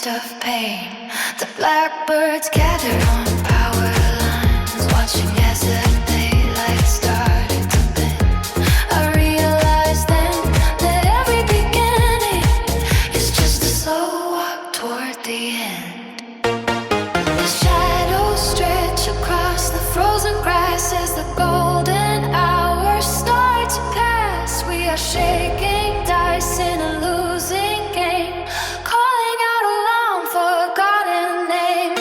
of pain. The blackbirds gather on power lines, watching as the daylight started to bend. I realized then that every beginning is just a slow walk toward the end. The shadows stretch across the frozen grass as the golden hours start to pass. We are shaking dice in a losing game, calling out a long-forgotten name.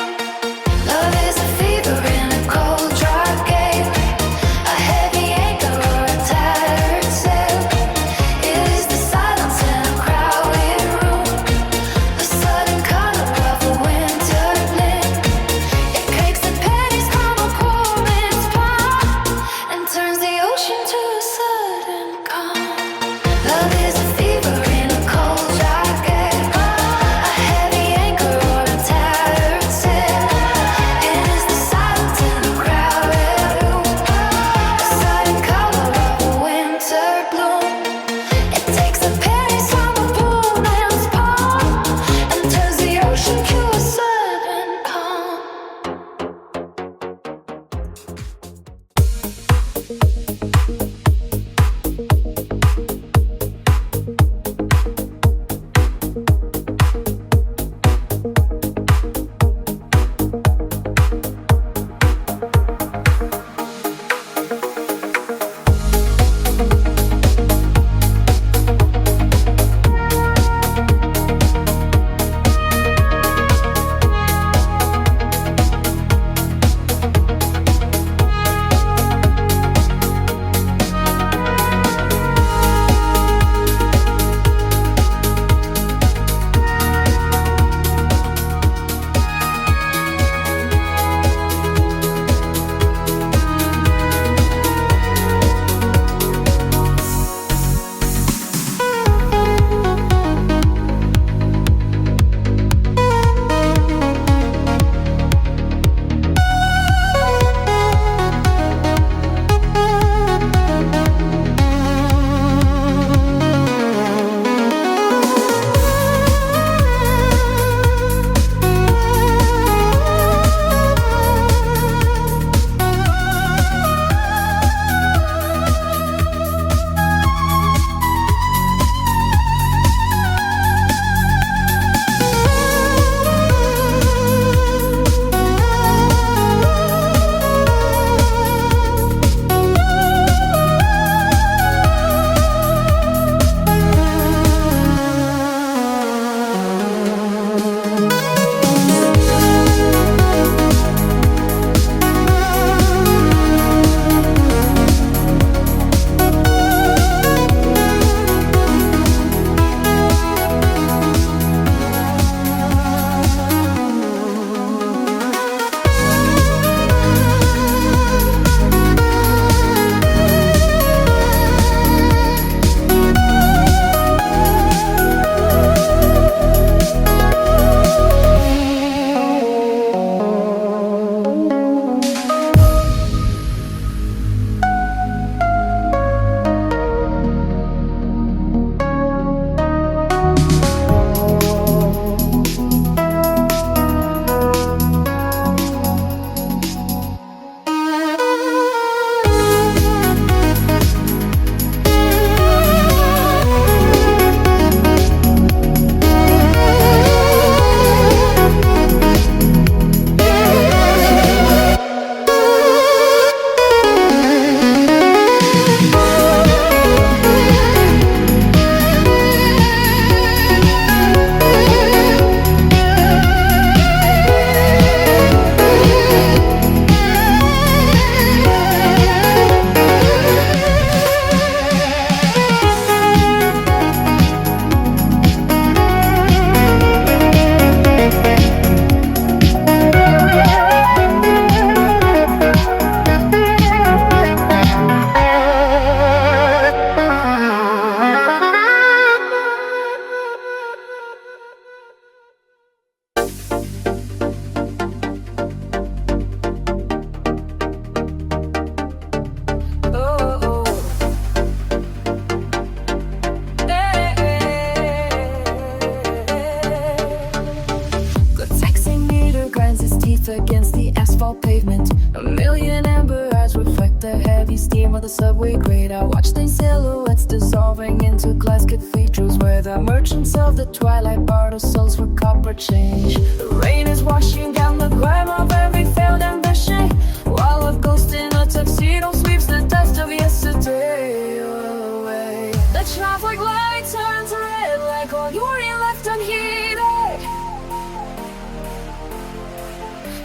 Love is a fever in a cold, dry cave. underneath against the asphalt pavement. A million amber eyes reflect the heavy steam of the subway grate. I watch these silhouettes dissolving into glass cathedrals, where the merchants of the twilight barter souls for copper change. The rain is washing down the grime of every failed ambition, while a ghost in a tuxedo sweeps the dust of yesterday away. The traffic light turns red like all urine left unheeded.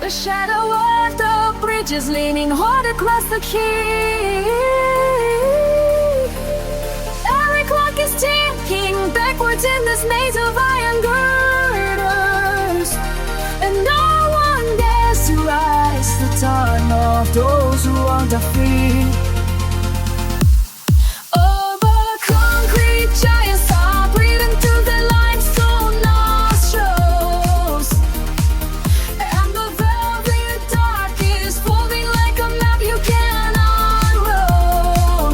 The shadow of the bridge is leaning hard across the quay. Every clock is ticking backwards in this maze of iron girders, and no one dares to rise the tongue of those who want to feet. Over concrete giants are breathing through the limestone nostrils, and the velvet dark is folding like a map you can unroll.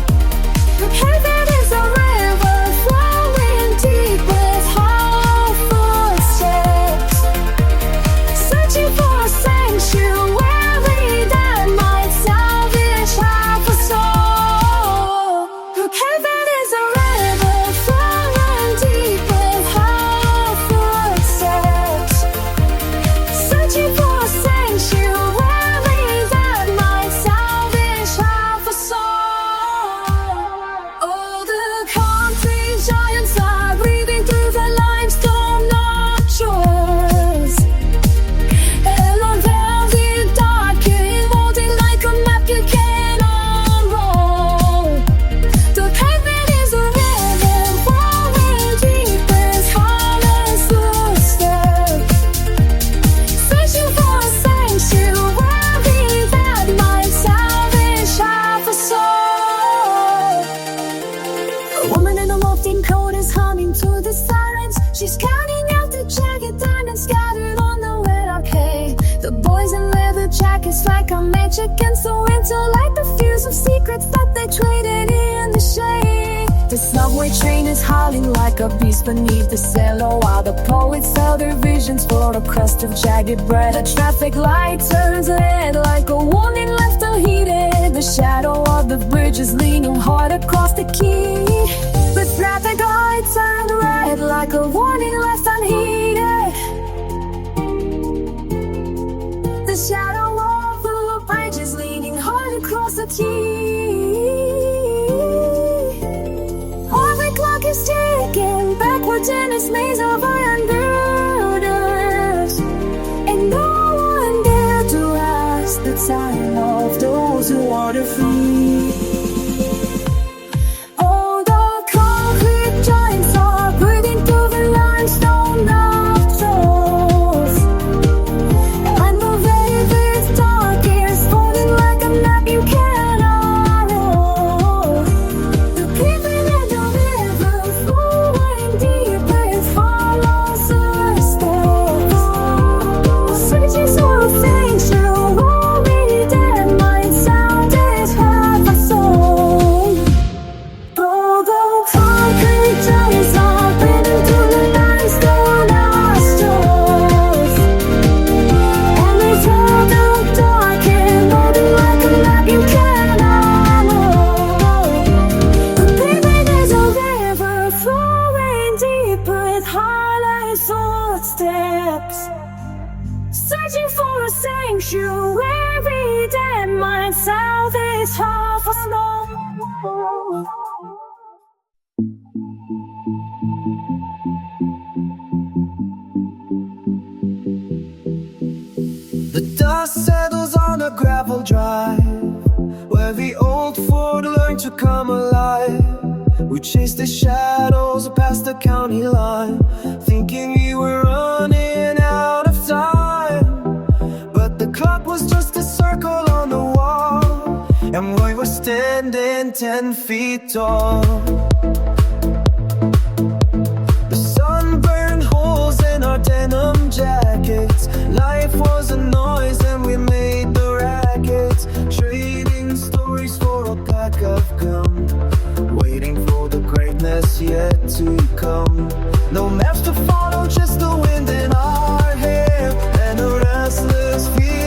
Heaven is a river flowing deep with hollow footsteps, searching for a sanctuary that might salvage half a soul. Heaven is a river flowing deep with hollow footsteps, searching for a sanctuary that might salvage half a soul. Oh, the concrete giants are breathing through the limestone nostrils, and on velvet dark molding like a map you can unroll. The pavement is a river flowing deep with hollow footsteps, searching for a sanctuary that might salvage half a soul. A woman in a molting coat is humming to the sirens. She's counting out the jagged diamonds scattered on the Y2K. The boys in leather jackets like a magic against the winter, like the fuse of secrets that they traded in the shade. The subway train is howling like a beast beneath the cellar, while the poets sell their visions for a crust of jagged bread. A traffic light turns red like a warning left unheeded. The shadow of the bridge is leaning hard across the quay. The traffic light turns red like a warning left unheeded. The shadow of the bridge is leaning hard across the quay. Every clock is ticking backwards in this maze of iron girders, and no one dare to ask the time of those who wander free. Oh, the concrete giants are breathing through the limestone nostrils, and the velvet dark is folding like a map you can unroll. The pavement and the river flowing deep with hollow footsteps, searching for a sanctuary that might salvage half a soul. Oh, the concrete giants are breathing through the limestone nostrils, and they tell the dark and molding like a map you can unroll. The pavement is a river flowing deep with hollow footsteps, searching for a sanctuary that might salvage half a soul. The dust settles on a gravel drive, where the old Ford learned to come alive. We chased the shadows past the county line, thinking we were running out of time. But the clock was just a circle on the wall, and we were standing 10 feet tall. The sun burned holes in our denim jackets. Life was a noise and we made the rackets, trading stories for a pack of gum, waiting for the greatness yet to come. No maps to follow, just the wind in our hair and a restless feeling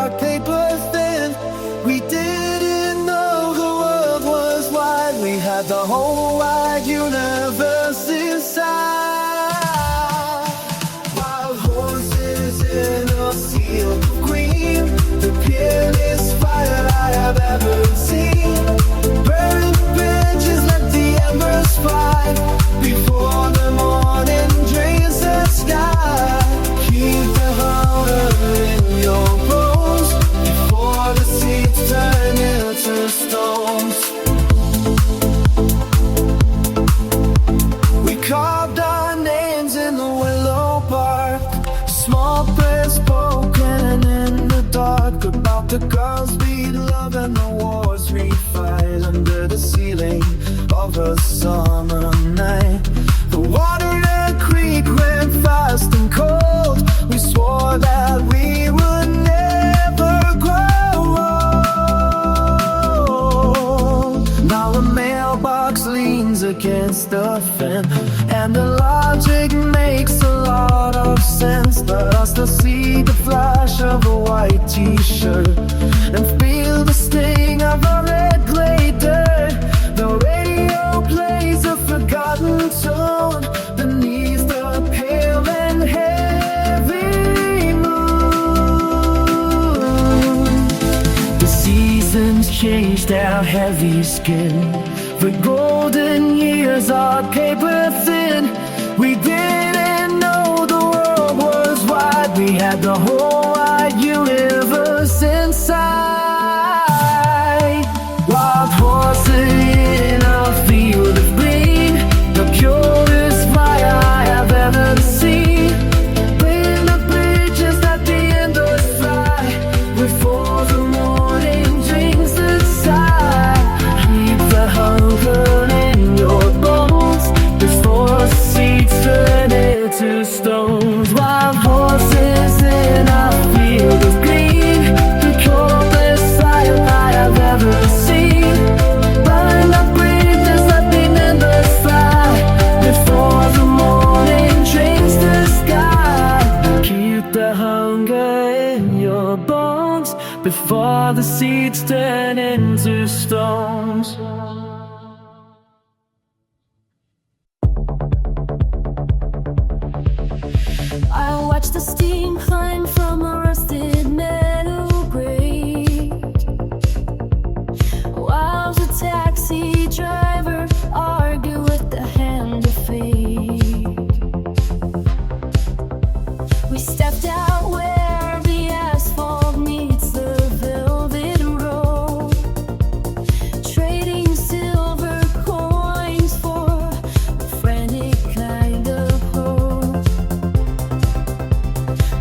are paper thin. We didn't know the world was wide. We had the whole wide universe inside. Wild horses in a field of green, the purest fire I have ever seen. Burning bridges, let the embers fly before the morning drains the sky. Keep the hunger in your bones before the seeds turn into stones. We carved our names in the willow bark, small prayers spoken in the dark about the girls we love and the wars we fight under the ceiling of a summer night. The water in the creek ran fast and cold. We swore that we would never grow old. Now the mailbox leans against the fence, and the logic makes a lot of sense. But I still see the flash of a white t-shirt and feel the sting of a red clay dirt. The radio plays a forgotten tone beneath the pale and heavy moon. The seasons changed our heavy skin. The golden years are paper thin. We didn't know the world was wide. We had the whole wide universe inside. Wild horses in a field of green, the purest fire I have ever seen. Burning the bridges that the embers fly before the morning drinks the sky. Keep the hunger in your bones before the seeds turn into stones. Wild horses in a field of green, the coldest fire I have ever seen. Burn the bridges, let the embers fly before the morning drinks the sky. Keep the hunger in your bones before the seeds turn into stones. I watch the steam climb from a rusted metal grate, while the taxi driver argue with the hand of fate. We stepped out where the asphalt meets the velvet road, trading silver coins for a frantic kind of hope.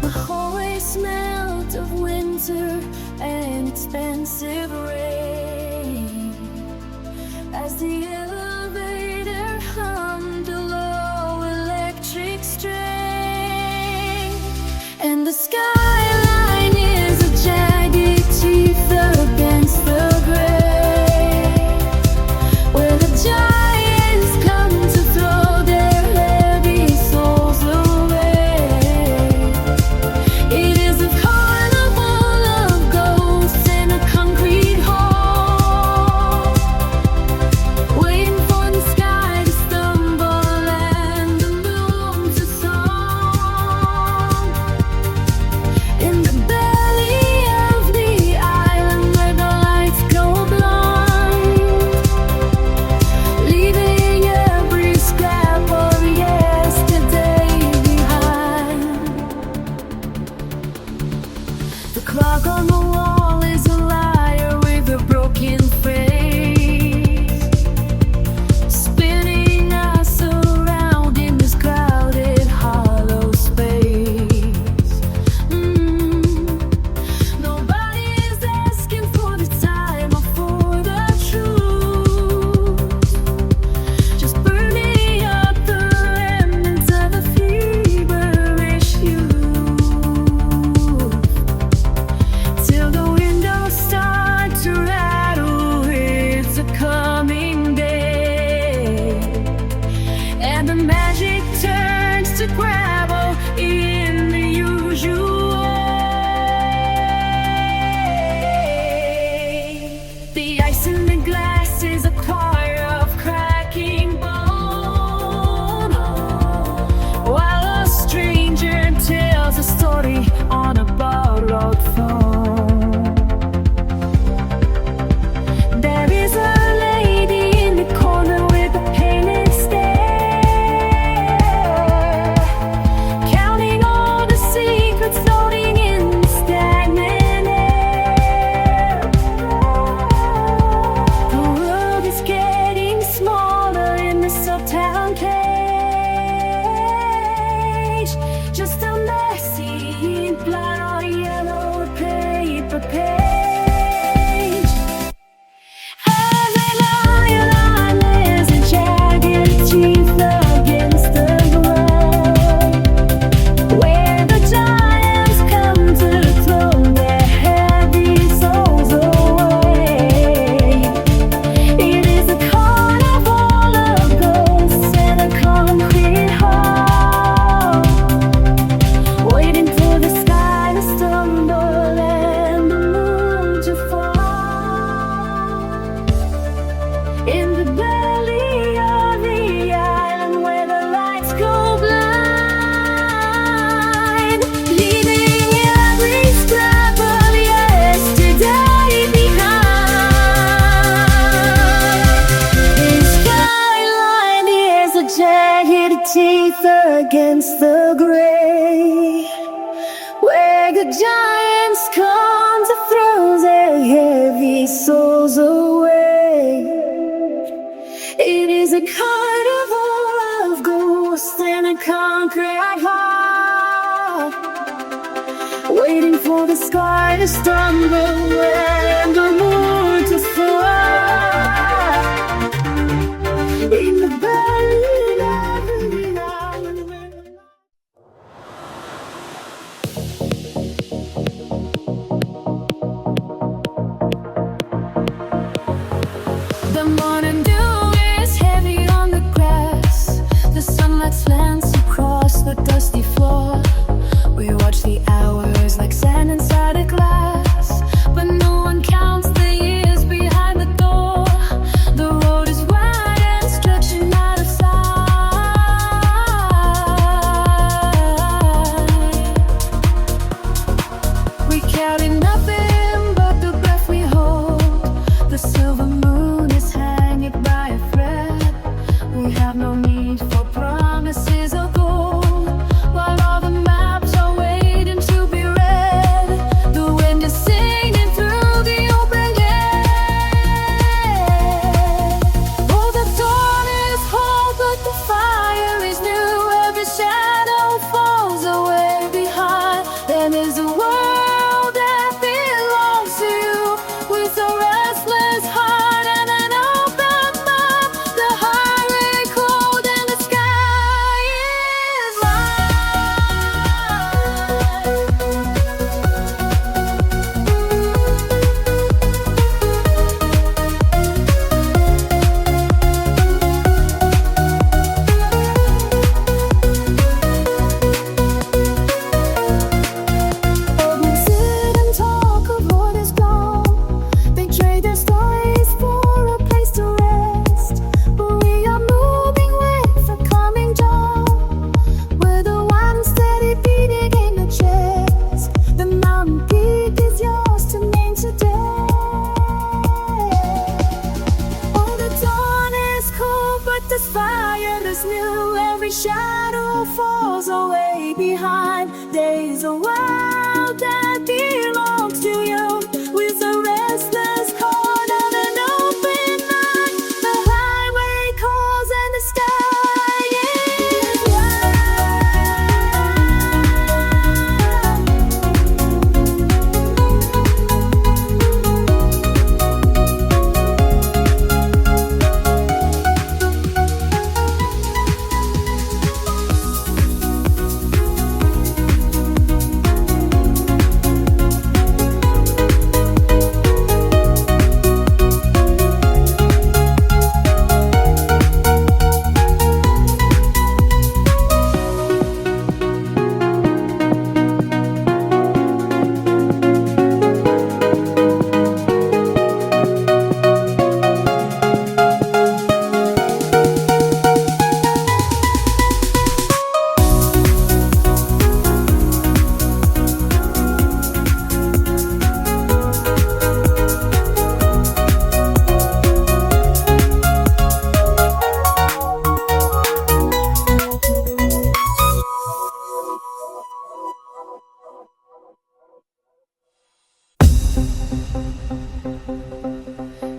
The hallway smelled of winter and expensive rain as the elevator hummed a low electric strain. And the skyline is a jagged teeth against the gray, where the giants come to throw their heavy souls away. It is a carnival of ghosts in a concrete hall, against the gray, where the giants come to throw their heavy souls away. It is a carnival of ghosts and a concrete heart, waiting for the sky to stumble and the moon to fall. In the belly of the island. The morning dew is heavy on the grass. The sunlight slants across the dusty floor. We watch the hours like sand inside a glass, but no one counts the years behind the door. The road is wide and stretching out of sight. We carry nothing but the breath we hold. The silver moon is hanging by a thread. We have no need for promises or gold, while all the maps are waiting to be read. The wind is singing through the open gate. Oh, the dawn is cold, but the fire is new. Every shadow falls away behind. Then there's a world that belongs to you, with a restless heart and an open mind. The highway cold and the sky is Open sit and talk of what is gone. They trade their stories for a place to rest. But we are moving with a coming dawn, where the one steady beating in the chest. The mountain peak is yours to name today. Oh, the dawn is cold, but there's fire that's new. Every shadow falls away behind. There's a world that belongs to you, with a restless heart and an open mind. The highway calls and the sky is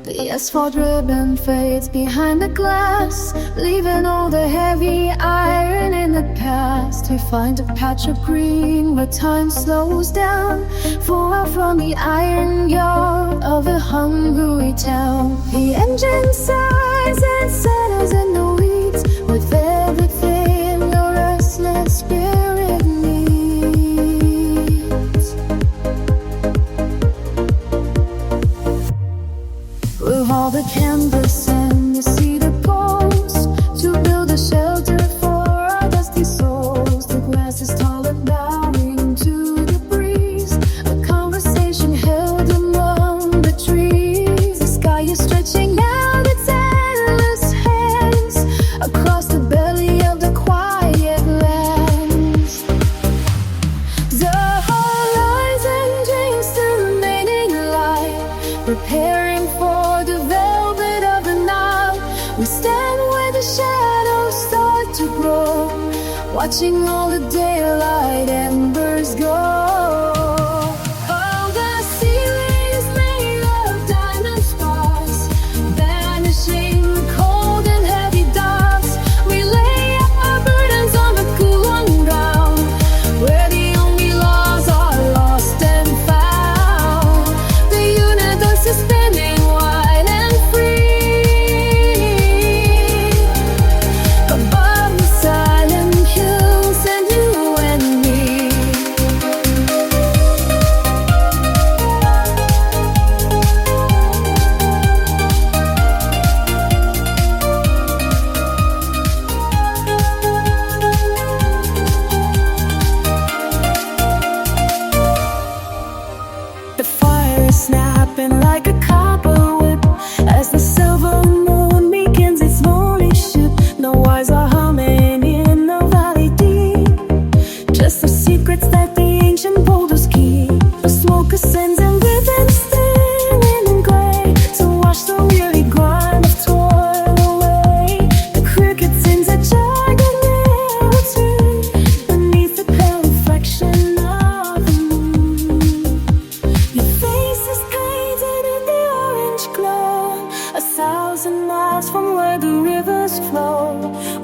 The asphalt ribbon fades behind the glass, leaving all the heavy iron in the past. We find a patch of green where time slows down, far from the iron yard of a hungry town. The engine sighs and settles in the weeds, with everything your restless spirit needs. With all the canvas and the cedar poles to build a shelter for our dusty souls. The grass is tall and bowing to the breeze, a conversation held among the trees. The sky is stretching out its endless hands across the belly of the quiet lands. The horizon drinks the remaining light, preparing for the velvet of the night. We stand where the shadows start to grow, watching all the daylight embers go. Oh, the ceiling is made of diamond sparks, vanishing cold and heavy dots. We lay our burdens on the cool ground, where the only laws are lost and found. The universe is spinning wide and free above the silent hills and you and me. The fire is snapping like a copper whip as the silver moon begins its lonely ship. No wires are humming in the valley deep, just the secrets that the ancient boulders keep. The smoke ascends and ribbons thinning in gray to wash the weary grind of toil away. The cricket sings a jagged melody beneath the pale reflection of the moon. Your face is painted in the orange glow, 1,000 miles from where the rivers flow.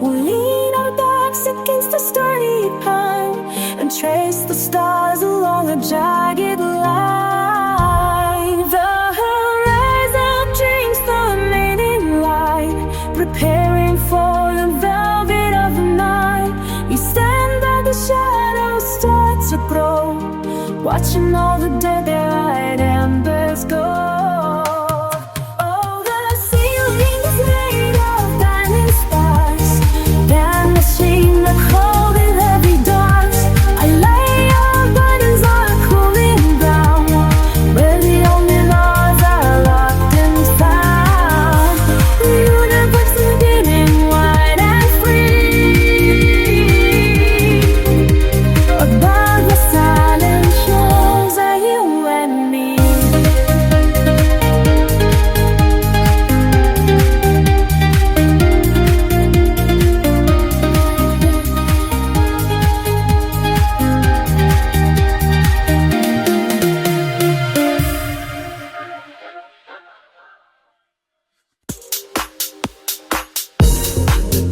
We'll lean our backs against the sturdy pine and trace the stars along a jagged line. The horizon drinks the remaining light, preparing for the velvet of the night. You stand by the shadows start to grow, watching all the daylight embers go. Oh, the ceiling is made of diamond sparks, vanishing the cold and heavy darts. I lay our burdens on a cooling ground, where the only laws are locked and found. The universe is spinning wide and free above the silent shores are you and me.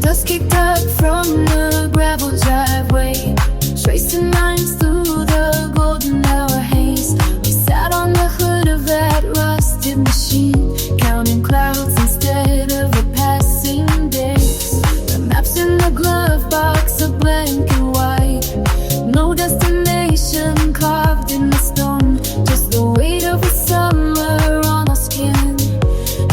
Dust kicked up from the gravel driveway, tracing lines through the golden hour haze. We sat on the hood of that rusted machine, counting clouds instead of the passing days. The maps in the glove box are blank and white, no destination carved in the stone, just the weight of the summer on our skin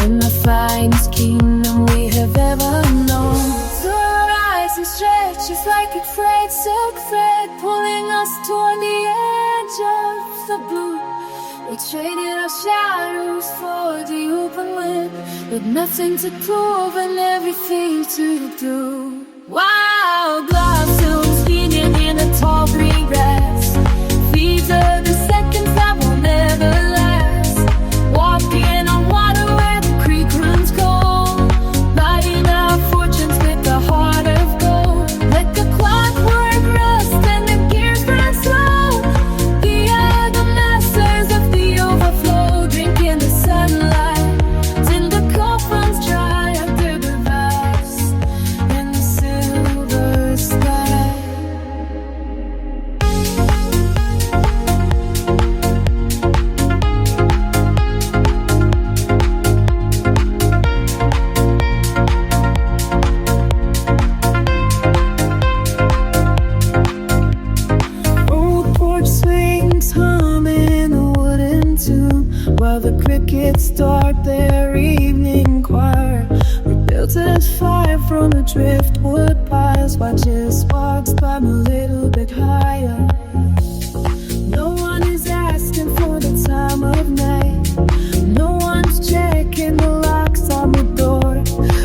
in the finest kingdom we have ever known. The horizon stretches like a frayed silk thread, pulling us toward the edge of the blue. We traded our shadows for the open wind, with nothing to prove and everything to do. Wild blossoms feeding in the tall green grass, feeds of the seconds that will never last. Walking on water where the creek runs cold, lighting our fortunes with a heart of gold. Let the clockwork rust and the gears burn slow. We are the masters of the overflow, drinking the sunlight till the cup runs dry after the vast in the silver sky. Old porch swings humming a wooden tune, while the crickets start their evening choir. We built a fire from the driftwood piles, watching sparks climb a little bit higher. No one is asking for the time of night, no one's checking the locks on the door.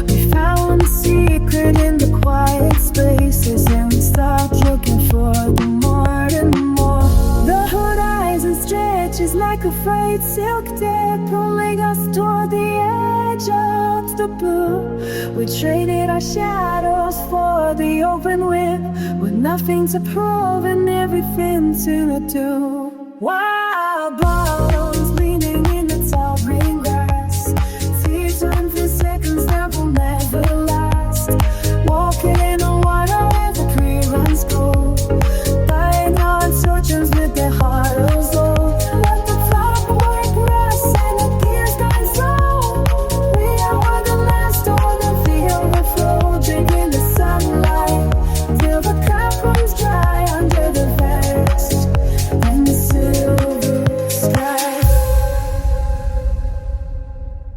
We found the secret in the quiet spaces, and we stopped looking for the more and more. The horizon stretches like a frayed silk thread, pulling us toward the edge edge of the blue. We traded our shadows for the open wind, with nothing to prove and everything to do. Wild bottles leaning in the tall green grass, tears on for seconds that will never last. Walking in a water where the creek runs cold, buying on torches with their heart of gold. Let the clockwork rest and the tears gone slow. We are the last on the field of flow, drinking the sunlight till the cup runs dry under the vest and the silver sky.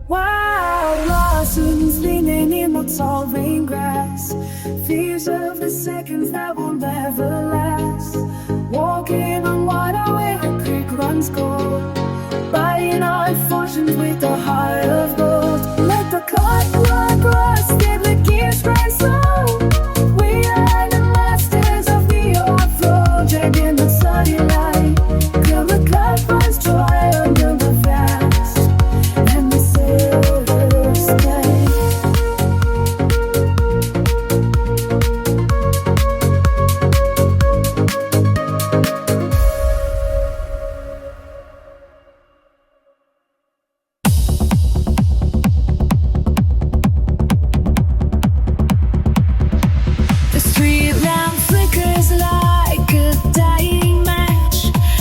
Wild blossoms leaning in the tall green grass, fears of the seconds that will never last. Walking on water where the creek runs cold, buying our fortunes with a heart of gold. Let the clockwork rust and the gears grind slow. We are the masters of the overflow, drinking the sunny light till the cup runs dry under the vast and the silver sky. The street lamp flickers like a dying match.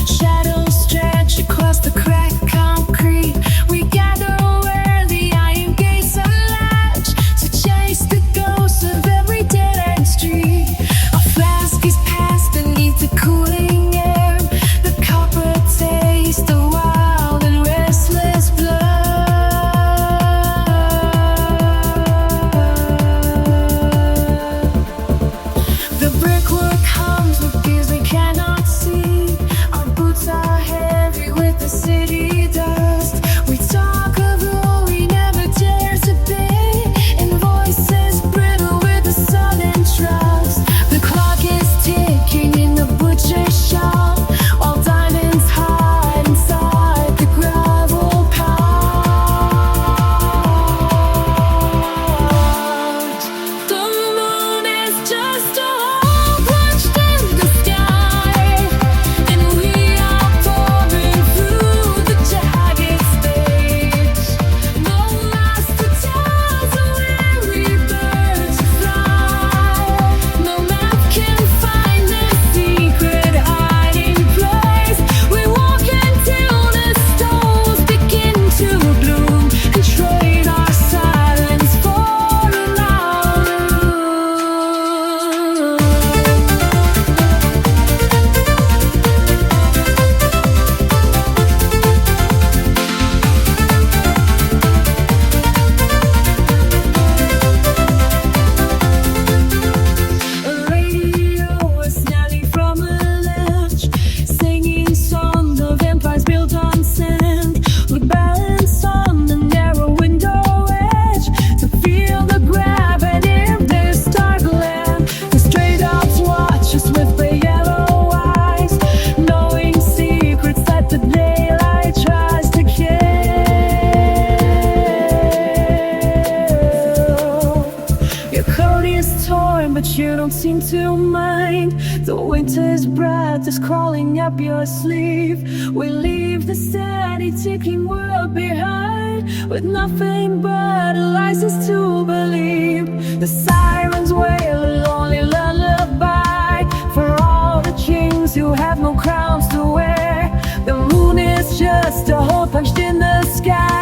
Shadows stretch across the cracked concrete. We gather where the iron gates unlatch to chase the ghosts of every dead-end street. A flask is passed beneath the cooling air, the copper taste of wild and restless blood. The brickwork hums with fears we cannot see. Our boots are heavy with the city dust. We talk of who we never dare to be, in voices brittle with the sudden trust. The clock is ticking in the butcher shop, while diamonds hide inside the gravel pot. The moon is just a hole punched in the sky, and we are pouring through the jagged space. No master tells where we birds fly. No map can find this secret hiding place. We walk until the stones begin to bloom, and trade our silence for a loud room. A radio was snarling from a ledge, singing songs of empires built on sand. We balance on the narrow window edge to feel the gravity of this dark land. The stray dogs watch us with their yellow eyes, knowing secrets that the daylight tries to kill. Your coat is torn, but you don't seem to mind. The winter's breath is crawling up your sleeve. We leave the steady ticking world behind, with nothing but a license to believe. The sirens wail a lonely lullaby for all the kings who have no crowns to wear. The moon is just a hole punched in the sky.